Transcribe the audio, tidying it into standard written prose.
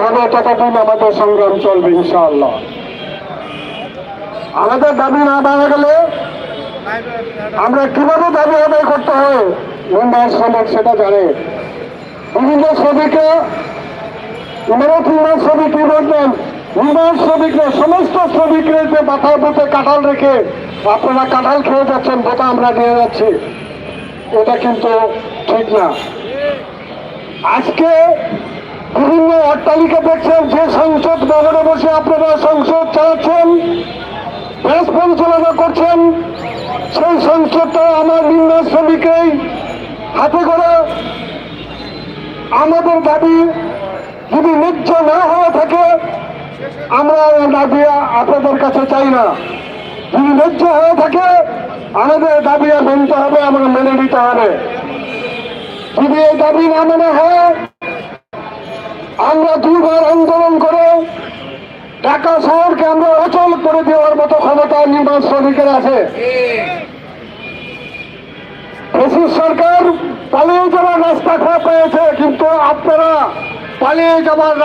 হবে ততদিন আমাদের সংগ্রাম চলবে ইনশাআল্লাহ। আমাদের দাবি না মানা গেলে আমরা কিভাবে দাবি আদায় করতে হয় নির্মাণ শ্রমিক সেটা জানে। বিভিন্ন শ্রমিকরা নির্মাণ শ্রমিক কি বলবেন, নির্মাণ শ্রমিকরা সমস্ত শ্রমিকরা যে মাথার বুতে কাঁঠাল রেখে আপনারা কাঁঠাল খেয়ে যাচ্ছেন, বোতা আমরা নিয়ে যাচ্ছি, এটা কিন্তু ঠিক না। আজকে বিভিন্ন অট্টালিকা দেখছেন, যে সংসদ ভবনে বসে আপনারা সংসদ চালাচ্ছেন, দেশ পরিচালনা করছেন, সেই সংসদটা আমার নিম্ন শ্রমিকেই হাতে করে। আমাদের দাবি যদি ন্যায্য না হয়ে থাকে আমরা দাবি আপনাদের কাছে চাই না। যদি ন্যায্য হয়ে থাকে আমাদের দাবি মানতে হবে, আমরা মেনে নিতে হবে। যদি এই দাবি না মেনে হয় আমরা দুবার আন্দোলন করে ঢাকা শহরকে আমরা অচল করে দেওয়ার মতো ক্ষমতা নির্মাণ শ্রমিকের আছে। ব্রিটিশ সরকার পালিয়ে যাওয়ার রাস্তা খোলা পেয়েছে, কিন্তু আপনারা পালিয়ে যাওয়ার রাস্তা